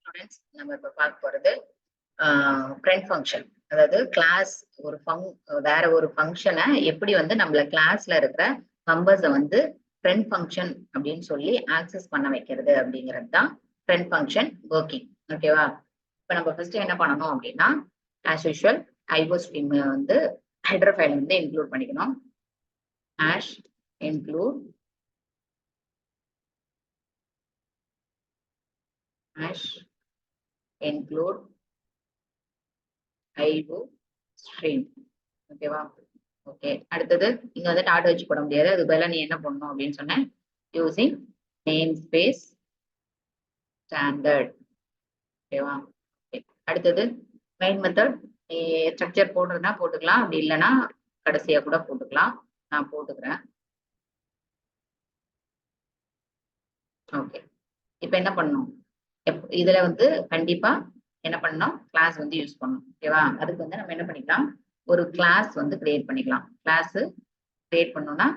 Students நம்ம இப்ப பார்க்க போறது ஃப்ரெண்ட் ஃபங்க்ஷன். அதாவது கிளாஸ் ஒரு வேற ஒரு ஃபங்க்ஷனை எப்படி வந்து நம்மள கிளாஸ்ல இருக்கிற மெம்பர்ஸை வந்து ஃப்ரெண்ட் ஃபங்க்ஷன் அப்படின்னு சொல்லி ஆக்சஸ் பண்ண வைக்கிறது அப்படிங்கிறது தான் ஃப்ரெண்ட் ஃபங்க்ஷன் ஒர்க்கிங். ஓகேவா? இப்ப நம்ம ஃபர்ஸ்ட் என்ன பண்ணணும் அப்படின்னா, ஆஸ் யூஷுவல் ஐஓ ஸ்ட்ரீம் வந்து ஹெடர் ஃபைல் வந்து இன்க்ளூட் பண்ணிக்கணும். Hash include IO stream. ஓகேவா? ஓகே. அடுத்தது இங்க வந்து டாட் வச்சு போட முடியாது. அது பதிலா நீ என்ன பண்ணணும் அப்படின்னு சொன்ன, யூசிங் நேம் ஸ்பேஸ் ஸ்டாண்டர்ட். ஓகேவா? அடுத்தது மெயின் மெத்தட். நீ ஸ்ட்ரக்சர் போடுறதுனா போட்டுக்கலாம், அப்படி இல்லைன்னா கடைசியா கூட போட்டுக்கலாம். நான் போட்டுக்கிறேன். ஓகே. இப்ப என்ன பண்ணணும், இதுல வந்து கண்டிப்பா என்ன பண்ணணும், கிளாஸ் வந்து யூஸ் பண்ணணும். ஓகேவா? அதுக்கு வந்து நம்ம என்ன பண்ணிக்கலாம், ஒரு கிளாஸ் வந்து கிரியேட் பண்ணிக்கலாம். கிளாஸ் கிரியேட் பண்ணோம்னா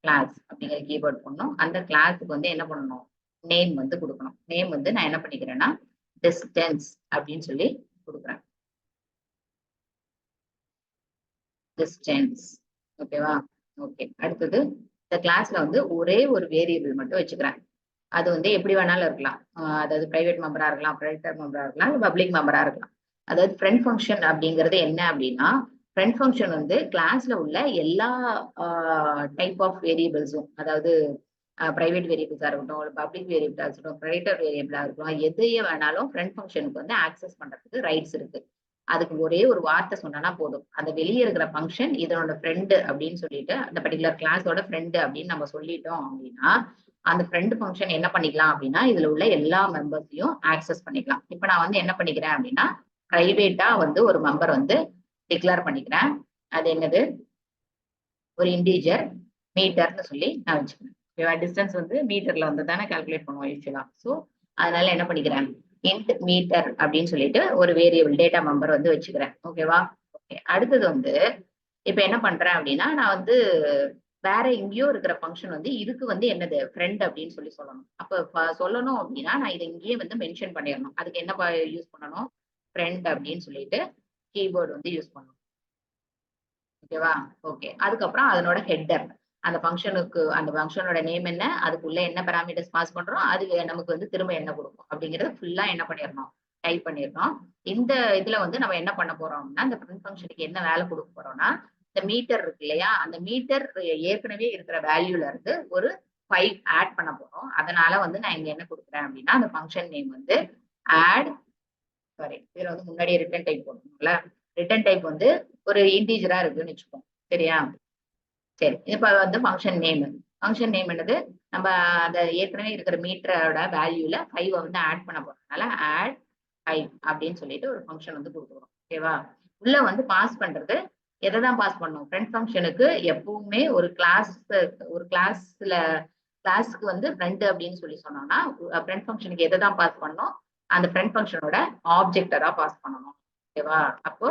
கிளாஸ் அப்படிங்கிற கீவேர்ட் பண்ணணும். அந்த கிளாஸுக்கு வந்து என்ன பண்ணணும், நேம் வந்து கொடுக்கணும். நேம் வந்து நான் என்ன பண்ணிக்கிறேன்னா டிஸ்டன்ஸ் அப்படின்னு சொல்லி கொடுக்குறேன். டிஸ்டன்ஸ். ஓகேவா? ஓகே. அடுத்தது இந்த கிளாஸ்ல வந்து ஒரே ஒரு வேரியபிள் மட்டும் வச்சுக்கிறேன். அது வந்து எப்படி வேணாலும் இருக்கலாம். அதாவது பிரைவேட் மெம்பரா இருக்கலாம், ப்ரைவேட் மெம்பரா இருக்கலாம், பப்ளிக் மெம்பரா இருக்கலாம். அதாவது ஃப்ரெண்ட் ஃபங்க்ஷன் அப்படிங்கிறது என்ன அப்படின்னா, ஃப்ரெண்ட் ஃபங்க்ஷன் வந்து கிளாஸ்ல உள்ள எல்லா டைப் ஆஃப் வேரியபிள்ஸும், அதாவது பிரைவேட் வேரியபிள்ஸா இருக்கட்டும், பப்ளிக் வேரியபிளா இருக்கட்டும், ப்ரைவேட் வேரியபிளா இருக்கட்டும், எதையே வேணாலும் ஃப்ரெண்ட் ஃபங்க்ஷனுக்கு வந்து ஆக்சஸ் பண்றதுக்கு ரைட்ஸ் இருக்கு. அதுக்கு ஒரே ஒரு வார்த்தை சொன்னா போதும். அந்த வெளியே இருக்கிற ஃபங்க்ஷன் இதனோட ஃப்ரெண்டு அப்படின்னு சொல்லிட்டு, அந்த பர்டிகுலர் கிளாஸோட ஃப்ரெண்டு அப்படின்னு நம்ம சொல்லிட்டோம் அப்படின்னா, அந்த ஃப்ரெண்ட் ஃபங்க்ஷன் என்ன பண்ணிக்கலாம் அப்படின்னா, இதுல உள்ள எல்லா மெம்பர்ஸையும் ஆக்சஸ் பண்ணிக்கலாம். இப்ப நான் வந்து என்ன பண்ணிக்கிறேன் அப்படின்னா, பிரைவேட்டா வந்து ஒரு மெம்பர் வந்து டிக்ளேர் பண்ணிக்கிறேன். அது என்னது, ஒரு இன்டீஜர் மீட்டர்னு சொல்லி நான் வச்சுக்கிறேன். டிஸ்டன்ஸ் வந்து மீட்டர்ல வந்து தானே கால்குலேட் பண்ணுவோம் யூஸ்வலா. ஸோ அதனால என்ன பண்ணிக்கிறேன், இன்ட் மீட்டர் அப்படின்னு சொல்லிட்டு ஒரு வேரியபிள் டேட்டா மெம்பர் வந்து வச்சுக்கிறேன். ஓகேவா? ஓகே. அடுத்தது வந்து இப்ப என்ன பண்றேன் அப்படின்னா, நான் வந்து வேற எங்கேயோ இருக்கிற ஃபங்க்ஷன் வந்து இதுக்கு வந்து என்னது ஃப்ரெண்ட் அப்படின்னு சொல்லி சொல்லணும். அப்ப சொல்லணும் அப்படின்னா நான் இதை இங்கேயே வந்து மென்ஷன் பண்ணிடணும். அதுக்கு என்ன யூஸ் பண்ணணும், ஃப்ரெண்ட் அப்படின்னு சொல்லிட்டு கீபோர்டு வந்து யூஸ் பண்ணணும். ஓகேவா? ஓகே. அதுக்கப்புறம் அதனோட ஹெட்டர், அந்த ஃபங்க்ஷனுக்கு அந்த ஃபங்க்ஷனோட நேம் என்ன, அதுக்குள்ள என்ன பாராமீட்டர்ஸ் பாஸ் பண்றோம், அது நமக்கு வந்து திரும்ப என்ன கொடுக்கும் அப்படிங்கறது ஃபுல்லா என்ன பண்ணிடணும், டைப் பண்ணிடணும். இந்த இதுல வந்து நம்ம என்ன பண்ண போறோம்னா, இந்த பிரிண்ட் ஃபங்க்ஷனுக்கு என்ன வேலை கொடுக்க போறோம்னா, இந்த மீட்டர் இருக்கு இல்லையா, அந்த மீட்டர் ஏற்கனவே இருக்கிற வேல்யூல இருந்து ஒரு 5 ஆட் பண்ண போறோம். அதனால வந்து நான் இங்க என்ன கொடுக்குறேன் அப்படின்னா, அந்த ஃபங்க்ஷன் நேம் வந்து ஆட், சாரி இதுல வந்து முன்னாடியே ரிட்டர்ன் டைப் போடணும்ல, ரிட்டர்ன் டைப் வந்து ஒரு இன்டீஜரா இருக்குன்னு வச்சுக்கோம். சரியா? சரி. இப்ப வந்து ஃபங்க்ஷன் நேம். ஃபங்க்ஷன் நேம் என்னது, நம்ம அந்த ஏற்கனவே இருக்கிற மீட்டரோட வேல்யூல 5 வந்து ஆட் பண்ண போறதுனால ஆட் 5 அப்படின்னு சொல்லிட்டு ஒரு ஃபங்க்ஷன் வந்து கொடுக்குறோம். ஓகேவா? உள்ள வந்து பாஸ் பண்றது எதை தான் பாஸ் பண்ணணும், ஃப்ரெண்ட் ஃபங்க்ஷனுக்கு எப்பவுமே ஒரு கிளாஸ்க்கு வந்து ஃப்ரெண்ட் அப்படின்னு சொல்லி சொன்னோம்னா, ஃப்ரெண்ட் ஃபங்க்ஷனுக்கு எதை தான் பாஸ் பண்ணணும், அந்த ஃப்ரெண்ட் ஃபங்க்ஷனோட ஆப்ஜெக்டை தான் பாஸ் பண்ணணும். ஓகேவா? அப்போ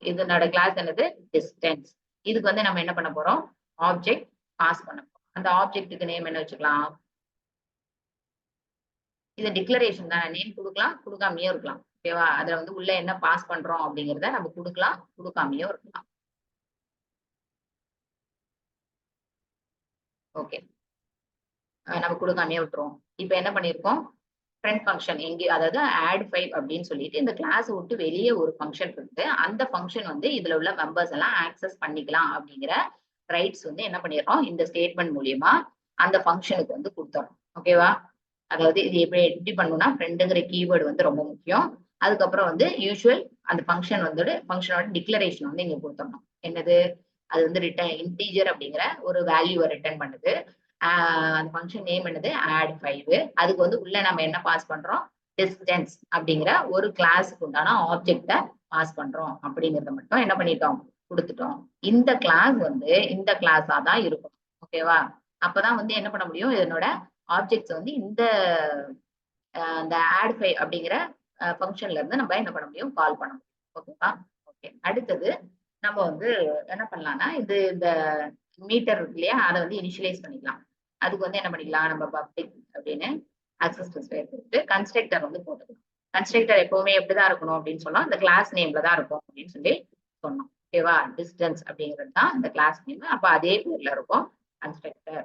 இதனோட கிளாஸ் என்னது, டிஸ்டன்ஸ். இதுக்கு வந்து நம்ம என்ன பண்ண போறோம், ஆப்ஜெக்ட் பாஸ் பண்ண போறோம். அந்த ஆப்ஜெக்ட்டுக்கு நேம் என்ன வச்சுக்கலாம், இது டிக்ளரேஷன் தானே, நேம் கொடுக்கலாம் கொடுக்காமயும் இருக்கலாம். ஓகேவா? அதுல வந்து உள்ள என்ன பாஸ் பண்றோம் அப்படிங்கறத நம்ம கொடுக்கலாம் கொடுக்காமயும் இருக்கலாம். ஓகே. நம்ம கொடுக்காமயே விட்டுருவோம். இப்ப என்ன பண்ணிருக்கோம், ஃப்ரெண்ட் ஃபங்க்ஷன் எங்கே, அதாவது ஆட் 5 அப்படின்னு சொல்லிட்டு இந்த கிளாஸ் விட்டு வெளியே ஒரு ஃபங்க்ஷன் இருக்கு. அந்த ஃபங்க்ஷன் வந்து இதுல உள்ள மெம்பர்ஸ் எல்லாம் ஆக்சஸ் பண்ணிக்கலாம் அப்படிங்கிற ரைட்ஸ் வந்து என்ன பண்ணிடுறோம், இந்த ஸ்டேட்மெண்ட் மூலியமா அந்த ஃபங்க்ஷனுக்கு வந்து கொடுத்துறோம். ஓகேவா? அதாவது இது எப்படி எப்படி பண்ணணும்னா, ஃப்ரெண்டுங்கிற கீவேர்டு வந்து ரொம்ப முக்கியம். அதுக்கப்புறம் வந்து யூஸ்வல் அந்த ஃபங்க்ஷன் வந்து ஃபங்க்ஷனோட டிக்ளரேஷன் வந்து இங்க கொடுத்துடணும். என்னது, அது வந்து ரிட்டர்ன் இன்டீஜர் அப்படிங்கிற ஒரு வேல்யூவை ரிட்டர்ன் பண்ணுது. அந்த ஃபங்க்ஷன் நேம் என்னது, ஆட் 5. அதுக்கு வந்து உள்ள நம்ம என்ன பாஸ் பண்றோம், டிஸ்டன்ஸ் அப்படிங்கிற ஒரு கிளாஸுக்கு உண்டான ஆப்ஜெக்ட பாஸ் பண்றோம் அப்படிங்கறத மட்டும் என்ன பண்ணிட்டோம், கொடுத்துட்டோம். இந்த கிளாஸ் வந்து இந்த கிளாஸா தான் இருக்கும். ஓகேவா? அப்பதான் வந்து என்ன பண்ண முடியும், இதனோட ஆப்ஜெக்ட்ஸ் வந்து இந்த ஆட் 5 அப்படிங்கிற ஃபங்க்ஷன்ல இருந்து நம்ம என்ன பண்ண முடியும், கால் பண்ண முடியும். ஓகேவா? ஓகே. அடுத்தது நம்ம வந்து என்ன பண்ணலாம்னா, இந்த மீட்டர் இருக்கு இல்லையா, அதை வந்து இனிஷியலைஸ் பண்ணிக்கலாம். அதுக்கு வந்து என்ன பண்ணிக்கலாம், நம்ம பப்ளிக் அப்படின்னு ஆக்சஸ் ஸ்பெசிஃபையர் கொடுத்து கன்ஸ்ட்ரக்டர் வந்து போட்டுக்கலாம். கன்ஸ்ட்ரக்டர் எப்பவுமே எப்படிதான் இருக்கணும் அப்படின்னு சொன்னா இந்த கிளாஸ் நேம்ல தான் இருக்கும் அப்படின்னு சொல்லி சொன்னோம். ஓகேவா? டிஸ்டன்ஸ் அப்படிங்கிறது தான் இந்த கிளாஸ் நேம். அப்ப அதே பேர்ல இருக்கும் கன்ஸ்ட்ரக்டர்.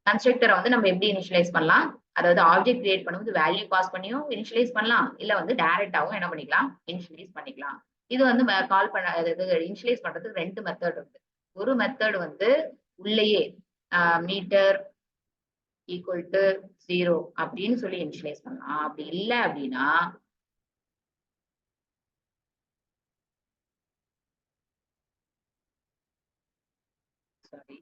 கன்ஸ்ட்ரக்டரை வந்து நம்ம எப்படி இனிஷியலைஸ் பண்ணலாம்? அதாவது ஆப்ஜெக்ட் கிரியேட் பண்ணும்போது வேல்யூ பாஸ் பண்ணியும் இனிஷியலைஸ் பண்ணலாம். இல்ல வந்து டைரக்டாவும் என்ன பண்ணிக்கலாம்? இனிஷியலைஸ் பண்ணிக்கலாம். இது வந்து கால் பண்ண அதாவது இனிஷியலைஸ் பண்றதுக்கு 2 மெத்தட் இருக்கு. ஒரு மெத்தட் வந்து உள்ளேயே மீட்டர் ஈக்குவல் டு 0 அப்படின்னு சொல்லி இனிஷியலைஸ் பண்ணலாம். அப்படி இல்ல அப்படின்னா சாரி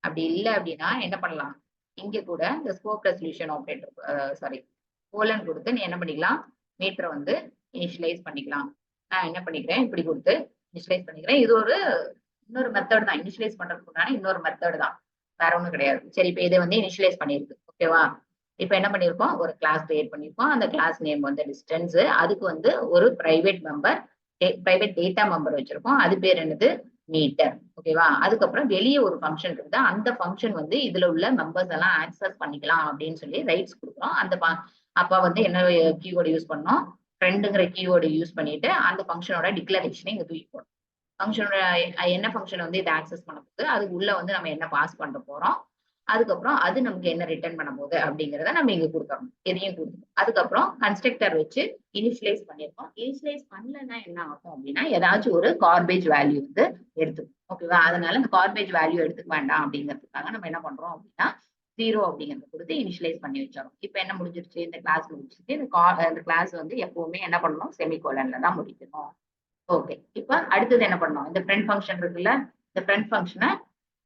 அப்படி இல்ல அப்படின்னா என்ன பண்ணலாம்? இங்க கூட இந்த scope resolution operator sorry colon கொடுத்து நீ என்ன பண்ணிக்கலாம்? மீட்டரை வந்து இனிஷியலைஸ் பண்ணிக்கலாம். நான் என்ன பண்ணிக்கிறேன்? இப்படி கொடுத்து இனிஷியலைஸ் பண்ணிக்கிறேன். இது ஒரு இன்னொரு மெத்தட் தான். இனிஷியலைஸ் பண்றதுக்கு முன்னாடி இன்னொரு மெத்தட் தான். வேற ஒண்ணும் கிடையாது. சரி, இப்ப இதை வந்து இனிஷியலைஸ் பண்ணிருக்கு. ஓகேவா? இப்ப என்ன பண்ணிருக்கோம்? ஒரு கிளாஸ் கிரியேட் பண்ணிருக்கோம். அந்த கிளாஸ் நேம் வந்து டிஸ்டன்ஸ். அதுக்கு வந்து ஒரு private member, private data member வச்சிருக்கோம். அது பேர் என்னது? மீட்டர். ஓகேவா? அதுக்கப்புறம் வெளியே ஒரு ஃபங்க்ஷன் இருக்குது. அந்த ஃபங்க்ஷன் வந்து இதுல உள்ள மெம்பர்ஸ் எல்லாம் ஆக்சஸ் பண்ணிக்கலாம் அப்படின்னு சொல்லி ரைட்ஸ் கொடுக்குறோம். அந்த அப்ப வந்து என்ன கீவேர்டு யூஸ் பண்ணோம்? ஃப்ரெண்டுங்கிற கீவேர்டு யூஸ் பண்ணிட்டு அந்த ஃபங்க்ஷனோட டிக்ளரேஷனை இங்க தூக்கி போடும். ஃபங்க்ஷனோட என்ன ஃபங்க்ஷன் வந்து இதை ஆக்சஸ் பண்ண போகுது, அதுக்கு உள்ள வந்து நம்ம என்ன பாஸ் பண்ண போறோம், அதுக்கப்புறம் அது நமக்கு என்ன ரிட்டர்ன் பண்ண போகுது அப்படிங்கிறத நம்ம இங்க கொடுக்கணும். எதையும் கொடுக்கணும். அதுக்கப்புறம் கன்ஸ்ட்ரக்டர் வச்சு இனிஷியலைஸ் பண்ணிருக்கோம். இனிஷியலைஸ் பண்ணலன்னா என்ன ஆகும் அப்படின்னா ஏதாச்சும் ஒரு கார்பேஜ் வேல்யூ வந்து எடுத்துக்கும். ஓகேவா? அதனால இந்த கார்பேஜ் வேல்யூ எடுத்துக்க வேண்டாம் அப்படிங்கிறதுக்காக நம்ம என்ன பண்றோம் அப்படின்னா 0 அப்படிங்கிறத கொடுத்து இனிஷியலைஸ் பண்ணி வச்சிடும். இப்ப என்ன முடிஞ்சிருச்சு? இந்த கிளாஸ் முடிஞ்சிருச்சு. இந்த கிளாஸ் வந்து எப்பவுமே என்ன பண்ணணும்? செமிகோலன்ல தான் முடிக்கணும். ஓகே. இப்ப அடுத்தது என்ன பண்ணணும்? இந்த ஃப்ரெண்ட் ஃபங்க்ஷன் இருக்குல்ல, இந்த ஃப்ரெண்ட் ஃபங்க்ஷனை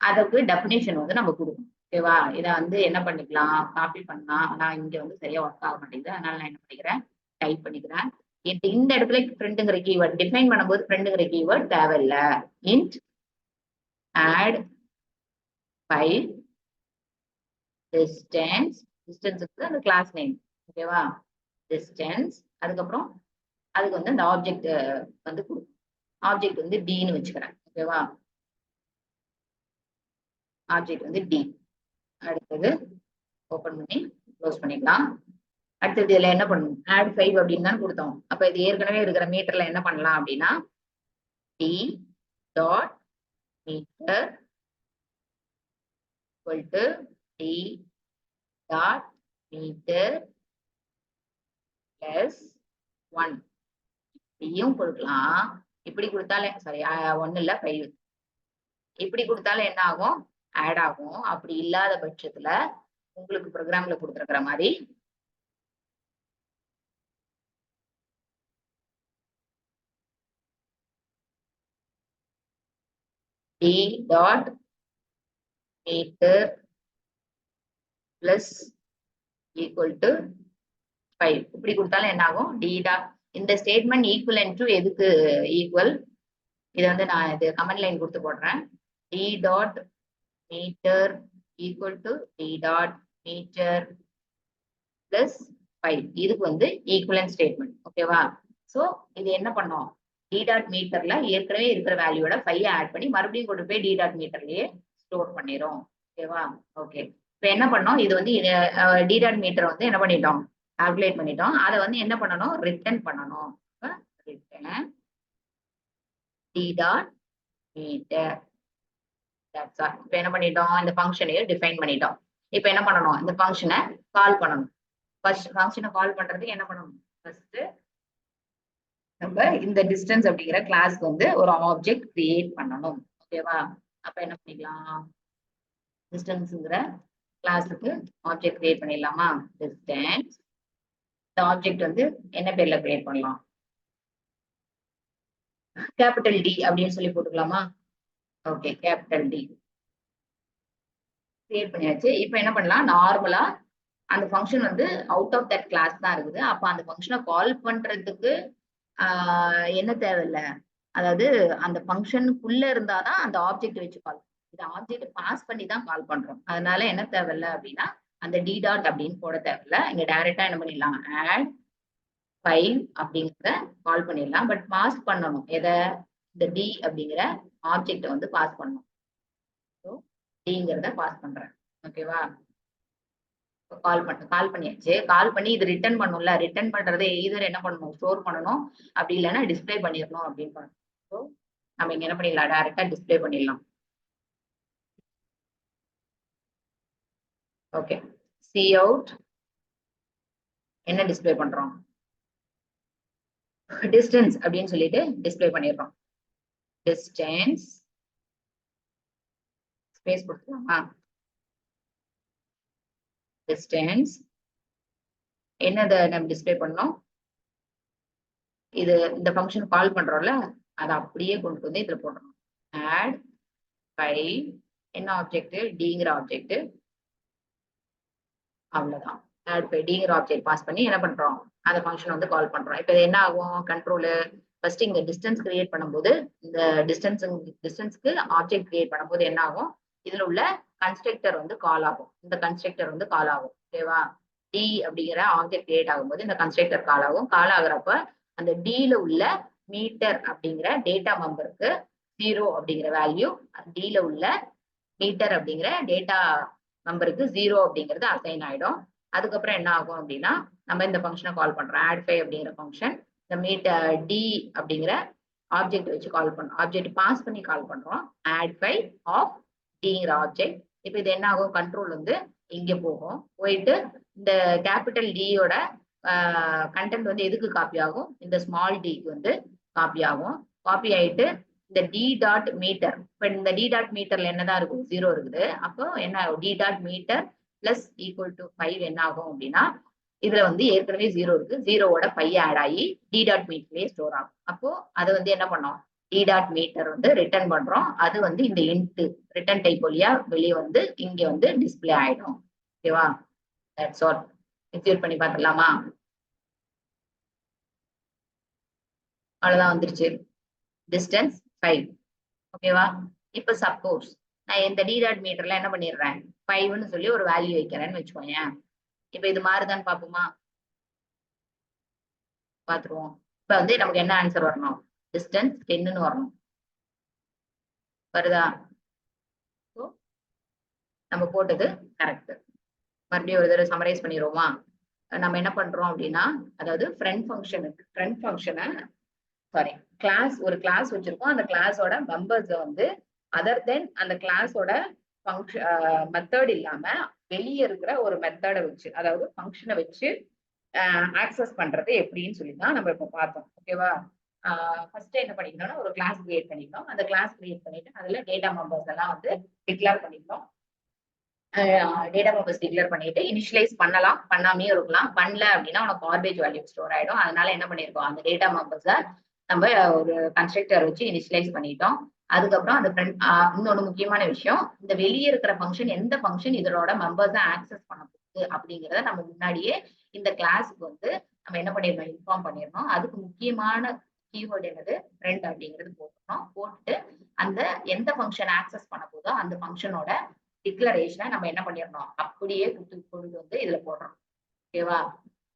அதுக்கு டெஃபினேஷன் வந்து நம்ம கொடுக்கணும். ஓகேவா? இத வந்து என்ன பண்ணிக்கலாம்? காப்பி பண்ணலாம். ஆனா இங்க வந்து சரியா ஒர்க் ஆக மாட்டேங்குது. அதனால நான் என்ன பண்ணிக்கிறேன்? டைப் பண்ணிக்கிறேன். இந்த இடத்துல ஃப்ரெண்டுங்கிற கீவேர்ட் டிஃபைன் பண்ணும்போது ஃப்ரெண்டுங்கிற கீவேர்ட் தேவையில்ல. Int add file distance. Distance அந்த கிளாஸ் நேம். ஓகேவா? டிஸ்டன்ஸ். அதுக்கப்புறம் அதுக்கு வந்து அந்த ஆப்ஜெக்ட் வந்து கொடுக்கும். ஆப்ஜெக்ட் வந்து டின்னு வச்சுக்கிறேன். ஓகேவா? ஆப்ஜெக்ட் வந்து டி. அடுத்தது ஓபன் பண்ணி க்ளோஸ் பண்ணிக்கலாம். அடுத்தது இதுல என்ன பண்ணணும்? ஆட் 5 அப்படின்னு தான் கொடுத்தோம். அப்ப இது ஏற்கனவே இருக்கிற மீட்டர்ல என்ன பண்ணலாம் அப்படின்னா T dot meter equal to T dot meter plus 1 இப்படியும் கொடுக்கலாம். இப்படி கொடுத்தாலே சாரி 1 இல்ல 5 இப்படி கொடுத்தாலும் என்ன ஆகும்? ஆட் ஆகும். அப்படி இல்லாத பட்சத்துல உங்களுக்கு ப்ரோக்ராம்ல கொடுத்துருக்கிற மாதிரி T dot meter plus equal to 5 இப்படி கொடுத்தாலும் என்ன ஆகும்? டி டாட் இந்த ஸ்டேட்மெண்ட் ஈக்குவல் டு எதுக்கு ஈக்குவல்? இதை வந்து நான் இது கமெண்ட் லைன் கொடுத்து போடுறேன். T dot meter equal to T dot meter plus 5 இதுக்கு வந்து ஈக்குவலன்ட் ஸ்டேட்மெண்ட். ஓகேவா? சோ இது என்ன பண்ணோம்? டி டாட் மீட்டர்ல ஏற்கனவே இருக்கிற வேல்யூட 5 ஆட் பண்ணி மறுபடியும் கொண்டு போய் டி டாட் மீட்டர்லயே ஸ்டோர் பண்ணிரும். ஓகேவா? ஓகே. இப்ப என்ன பண்ணோம்? இது வந்து டி டாட் மீட்டர் வந்து என்ன பண்ணிட்டோம்? கால்குலேட் பண்ணிட்டோம். அதை வந்து என்ன பண்ணணும்? ரிட்டர்ன் பண்ணணும். Return T dot meter. இப்ப என்ன பண்ணிட்டோம்? இந்த ஃபங்க்ஷனையும் டிஃபைன் பண்ணிட்டோம். இப்ப என்ன பண்ணணும்? இந்த ஃபங்க்ஷனை கால் பண்ணணும். ஃபர்ஸ்ட் ஃபங்க்ஷனை கால் பண்றதுக்கு என்ன பண்ணணும்? ஃபர்ஸ்ட் நம்ம இந்த டிஸ்டன்ஸ் அப்படிங்கிற கிளாஸ்க்கு வந்து ஒரு ஆப்ஜெக்ட் கிரியேட் பண்ணணும். ஓகேவா? அப்ப என்ன பண்ணிக்கலாம்? டிஸ்டன்ஸ்ங்கிற கிளாஸுக்கு ஆப்ஜெக்ட் கிரியேட் பண்ணிடலாமா? டிஸ்டன்ஸ். இந்த ஆப்ஜெக்ட் வந்து என்ன பேர்ல கிரியேட் பண்ணலாம்? கேபிட்டல் டி அப்படின்னு சொல்லி போட்டுக்கலாமா? ஓகே, கேபிட்டல் டி கிரியேட் பண்ணியாச்சு. இப்ப என்ன பண்ணலாம்? நார்மலா அந்த ஃபங்க்ஷன் வந்து அவுட் ஆஃப் தட் கிளாஸ் தான் இருக்குது. அப்ப அந்த ஃபங்க்ஷனை கால் பண்றதுக்கு என்ன தேவையில்ல? அதாவது அந்த ஃபங்க்ஷனுக்குள்ள இருந்தாதான் அந்த ஆப்ஜெக்ட் வச்சு கால். இந்த ஆப்ஜெக்ட் பாஸ் பண்ணி தான் கால் பண்றோம். அதனால என்ன தேவையில்ல அப்படின்னா அந்த டி டாட் அப்படின்னு போட தேவையில்ல. இங்க டைரக்டா என்ன பண்ணிடலாம்? ஆட் 5 அப்படிங்கிறத கால் பண்ணிடலாம். பட் பாஸ் பண்ணணும். எதை? இந்த டி அப்படிங்கிற ஆப்ஜெக்ட் வந்து பாஸ் பண்ணணும். ஸோ டிங்கிறத பாஸ் பண்றேன். ஓகேவா? கால் பண்ணியாச்சு. கால் பண்ணி இது ரிட்டர்ன் பண்ணும்ல, ரிட்டர்ன் பண்றது எய்தர் என்ன பண்ணணும், ஸ்டோர் பண்ணணும், அப்படி இல்லைன்னா டிஸ்ப்ளே பண்ணிடணும் அப்படின்னு பண்ணணும். ஸோ நம்ம இங்க என்ன பண்ணிடலாம், டைரக்டா டிஸ்ப்ளே பண்ணிடலாம். ஓகே, சி அவுட் என்ன டிஸ்ப்ளே பண்றோம், டிஸ்டன்ஸ் அப்படின்னு சொல்லிட்டு டிஸ்ப்ளே பண்ணிடுறோம். டிஸ்டன்ஸ் ஸ்பேஸ் கொடுத்துக்கலாமா, டிஸ்டன்ஸ் என்னதை நம்ம டிஸ்ப்ளே பண்ணோம், இது இந்த ஃபங்க்ஷன் கால் பண்றோம்ல, அதை அப்படியே கொண்டு வந்து இதுல போடுறோம். ஆட் பை என்ன ஆப்ஜெக்ட், டிங்கிற ஆப்ஜெக்ட், அவ்வளவுதான். ஆட் பை டிங்கிற ஆப்ஜெக்ட் பாஸ் பண்ணி என்ன பண்றோம், அந்த ஃபங்க்ஷன் வந்து கால் பண்றோம். இப்போ என்ன ஆகும், கண்ட்ரோலு ஃபர்ஸ்ட் இங்க டிஸ்டன்ஸ் கிரியேட் பண்ணும்போது, இந்த டிஸ்டன்ஸ்க்கு ஆப்ஜெக்ட் கிரியேட் பண்ணும்போது என்ன ஆகும், இதுல உள்ள கன்ஸ்ட்ரக்டர் வந்து கால் ஆகும், இந்த கன்ஸ்ட்ரக்டர் வந்து கால் ஆகும். ஓகேவா, டி அப்படிங்கிற ஆப்ஜெக்ட் கிரியேட் ஆகும்போது இந்த கன்ஸ்ட்ரக்டர் கால் ஆகும். கால் ஆகுறப்ப அந்த டில உள்ள மீட்டர் அப்படிங்கிற டேட்டா மெம்பருக்கு 0 அப்படிங்கிற வேல்யூ, டில உள்ள மீட்டர் அப்படிங்கிற டேட்டா நம்பருக்கு 0 அப்படிங்கிறது அசைன் ஆயிடும். அதுக்கப்புறம் என்ன ஆகும் அப்படின்னா, நம்ம இந்த ஃபங்க்ஷனை கால் பண்றோம், ஆட் பை அப்படிங்கிற ஃபங்க்ஷன் இந்த மீட்டர் டி அப்படிங்கிற ஆப்ஜெக்ட் வச்சு கால் பண்றோம், ஆப்ஜெக்ட் பாஸ் பண்ணி கால் பண்றோம், ஆட் பை ஆஃப் டிங்கிற ஆப்ஜெக்ட். இப்போ இது என்ன ஆகும், கண்ட்ரோல் வந்து இங்க போகும், போயிட்டு இந்த கேபிட்டல் டியோட கண்டென்ட் வந்து எதுக்கு காப்பி ஆகும், இந்த ஸ்மால் டிக்கு வந்து காப்பி ஆகும். காப்பி ஆயிட்டு இந்த டி டாட் மீட்டர், இப்போ இந்த டி டாட் மீட்டர்ல என்னதான் இருக்கும், 0 இருக்குது. அப்போ என்ன ஆகும், T dot meter plus equal to 5 என்ன ஆகும் அப்படின்னா, இதுல வந்து ஏற்கனவே 0 இருக்கு, 0வோட 5 ஆட் ஆகி டி டாட் மீட்டர்லயே ஸ்டோர் ஆகும். அப்போ அதை வந்து என்ன பண்ணோம், டி டாட் மீட்டர் வந்து ரிட்டர்ன் பண்றோம், அது வந்து இந்த இன்ட் ரிட்டர்ன் டைப் வழியா வெளியே வந்து இங்க வந்து டிஸ்பிளே ஆயிடும். ஓகேவா, தட்ஸ் ஆல். எக்ஸிக்யூட் பண்ணி பார்த்துடலாமா, அவ்வளவுதான் வந்துருச்சு, டிஸ்டன்ஸ் 5. ஓகேவா, இப்ப சப்போஸ் நான் இந்த டி டாட் மீட்டர்ல என்ன பண்ணிடுறேன், 5ன்னு சொல்லி ஒரு வேல்யூ வைக்கிறேன்னு வச்சுக்கோங்க. இப்ப இது மாறுதான்னு பாப்போமா, பாத்துருவோம். இப்ப வந்து நமக்கு என்ன ஆன்சர் வரணும், டிஸ்டன்ஸ் 10ன்னு வரணும். வருதா, நம்ம போட்டது கரெக்ட். மறுபடியும் ஒரு தடவை சமரைஸ் பண்ணிடுவோமா, நம்ம என்ன பண்றோம் அப்படின்னா, அதாவது ஃப்ரெண்ட் ஃபங்க்ஷனை சாரி கிளாஸ், ஒரு கிளாஸ் வச்சிருக்கோம், அந்த கிளாஸோட மெம்பர்ஸ் வந்து அதர் தென் அந்த கிளாஸோட மெத்தட் இல்லாம வெளியே இருக்கிற ஒரு மெத்தடை வச்சு, அதாவது ஃபங்க்ஷனை வச்சு ஆக்சஸ் பண்றது எப்படின்னு சொல்லி தான் நம்ம இப்போ பார்த்தோம். ஓகேவா, ஃபர்ஸ்ட் என்ன பண்ணிக்கணும்னா ஒரு கிளாஸ் கிரியேட் பண்ணிக்கணும், அந்த கிளாஸ் கிரியேட் பண்ணிட்டு அதுல டேட்டா மெம்பர்ஸ் எல்லாம் வந்து டிக்ளேர் பண்ணிக்கணும். டேட்டா மெம்பர்ஸ் டிக்ளேர் பண்ணிட்டு இனிஷியலைஸ் பண்ணலாம், பண்ணாமையும் இருக்கலாம். பண்ணல அப்படின்னா உனக்கு கார்பேஜ் வேல்யூ ஸ்டோர் ஆயிடும். அதனால என்ன பண்ணிருக்கோம், அந்த டேட்டா மெம்பர்ஸை நம்ம ஒரு கன்ஸ்ட்ரக்டர் வச்சு இனிஷியலைஸ் பண்ணிட்டோம். அதுக்கப்புறம் அந்த இன்னொன்று முக்கியமான விஷயம், இந்த வெளியே இருக்கிற ஃபங்க்ஷன் எந்த ஃபங்க்ஷன் இதோட மெம்பர்ஸை ஆக்சஸ் பண்ண போகுது அப்படிங்கிறத நம்ம முன்னாடியே இந்த கிளாஸுக்கு வந்து நம்ம என்ன பண்ணிடணும், இன்ஃபார்ம் பண்ணிடணும். அதுக்கு முக்கியமான கீவேர்டு என்னது, ஃப்ரெண்ட் அப்படிங்கிறது போட்டுக்கணும். போட்டுட்டு அந்த எந்த ஃபங்க்ஷன் ஆக்சஸ் பண்ண போதோ அந்த ஃபங்க்ஷனோட டிக்ளரேஷனை நம்ம என்ன பண்ணிடணும், அப்படியே கொண்டு வந்து இதுல போடுறோம். ஓகேவா,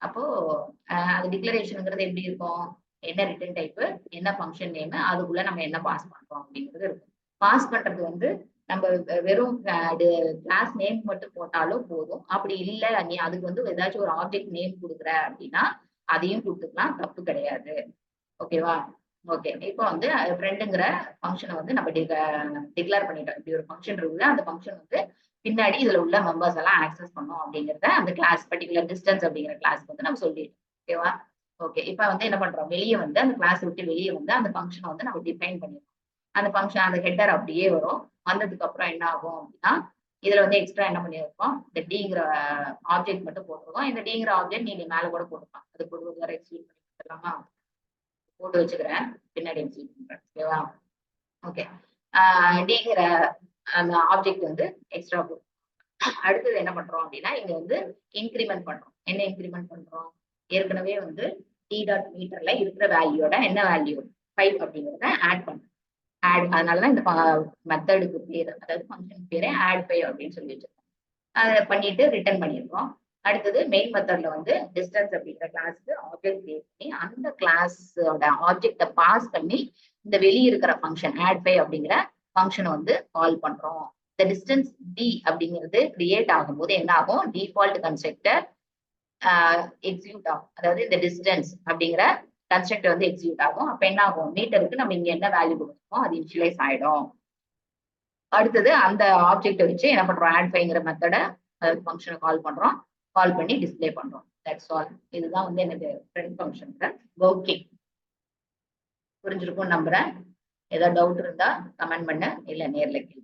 அப்போ அது டிக்ளரேஷனுங்கிறது எப்படி இருக்கும், என்ன ரிட்டர்ன் டைப்பு, என்ன ஃபங்க்ஷன் நேம், அதுக்குள்ள நம்ம என்ன பாஸ் பண்றோம் அப்படிங்கிறது இருக்கும். பாஸ் பண்றது வந்து நம்ம வெறும் கிளாஸ் நேம் மட்டும் போட்டாலும் போதும். அப்படி இல்லை நீ அதுக்கு வந்து ஏதாச்சும் ஒரு ஆப்ஜெக்ட் நேம் கொடுக்குற அப்படின்னா அதையும் கொடுத்துக்கலாம், தப்பு கிடையாது. ஓகேவா, ஓகே. இப்போ வந்து ஃப்ரெண்டுங்கிற ஃபங்க்ஷனை வந்து நம்ம டிக்ளேர் பண்ணிட்டோம். இப்படி ஒரு ஃபங்க்ஷன் இருக்குல்ல, அந்த ஃபங்க்ஷன் வந்து பின்னாடி இதுல உள்ள மெம்பர்ஸ் எல்லாம் ஆக்சஸ் பண்ணும் அப்படிங்கிறத அந்த கிளாஸ் பர்டிகுலர் டிஸ்டன்ஸ் அப்படிங்கிற கிளாஸ்க்கு வந்து நம்ம சொல்லிட்டோம். ஓகேவா, ஓகே. இப்போ வந்து என்ன பண்றோம், வெளியே வந்து அந்த கிளாஸ் விட்டு வெளியே வந்து அந்த ஃபங்க்ஷனை வந்து நம்ம டிஃபைன் பண்ணிடுறோம். அந்த ஃபங்க்ஷன் அந்த ஹெட்டர் அப்படியே வரும். வந்ததுக்கு அப்புறம் என்ன ஆகும் அப்படின்னா, இதுல வந்து எக்ஸ்ட்ரா என்ன பண்ணியிருக்கோம், இந்த டிங்கிற ஆப்ஜெக்ட் மட்டும் போட்டிருக்கோம். இந்த டிங்கிற ஆப்ஜெக்ட் நீங்க மேல கூட போட்டுக்கலாம், அது போட்டு வேற எக்ஸ்பிளைன் பண்ணி கொடுத்துடலாமா, போட்டு வச்சுக்கிறேன், பின்னாடி எக்ஸ்பிளைன் பண்றேன். ஓகேவா, ஓகே. டிங்கிற அந்த ஆப்ஜெக்ட் வந்து எக்ஸ்ட்ரா போடும். அடுத்தது என்ன பண்றோம் அப்படின்னா, இங்க வந்து இன்கிரிமெண்ட் பண்றோம். என்ன இன்கிரிமெண்ட் பண்றோம், ஏற்கனவே வந்து டி டாட் மீட்டர்ல இருக்கிற வேல்யூட என்ன வேல்யூ 5 அப்படிங்கிறத ஆட் பண்றோம். ஆட், அதனாலதான் இந்த மெத்தடுக்கு பேரு, அதாவது ஃபங்க்ஷன் பேரு ஆட் 5 அப்படின்னு சொல்லி வச்சிருக்கோம். அதை பண்ணிட்டு ரிட்டர்ன் பண்ணிருக்கோம். அடுத்தது மெயின் மெத்தட்ல வந்து டிஸ்டன்ஸ் அப்படிங்கிற கிளாஸ்க்கு ஆப்ஜெக்ட் கிரியேட் பண்ணி அந்த கிளாஸோட ஆப்ஜெக்ட பாஸ் பண்ணி இந்த வெளியே இருக்கிற ஃபங்க்ஷன் ஆட் 5 அப்படிங்கிற ஃபங்க்ஷனை வந்து கால் பண்றோம். இந்த இந்த டிஸ்டன்ஸ் டி அப்படிங்கிறது கிரியேட் ஆகும்போது என்ன ஆகும், டிஃபால்ட் கன்ஸ்ட்ரக்டர் எக்ஸிக்யூட் ஆகும். அதாவது இந்த டிஸ்டன்ஸ் அப்படிங்கிற கன்ஸ்ட்ரக்டர் வந்து எக்ஸிக்யூட் ஆகும். அப்ப என்ன ஆகும், மீட்டருக்கு நம்ம இங்க என்ன வேல்யூ கொடுக்கணுமோ அது இனிஷியலைஸ் ஆயிடும். அடுத்தது அந்த ஆப்ஜெக்ட் வச்சு என்ன பண்றோம், ஆட் ஃபைங்கிற மெத்தட அதாவது ஃபங்க்ஷனை கால் பண்றோம், கால் பண்ணி டிஸ்பிளே பண்றோம். That's all. இதுதான் வந்து எனக்கு ஃப்ரெண்ட் ஃபங்க்ஷன் ஒர்க்கிங். புரிஞ்சிருக்கும் நம்புறேன். ஏதாவது டவுட் இருந்தா கமெண்ட் பண்ண, இல்ல நேர்ல கேள்வி.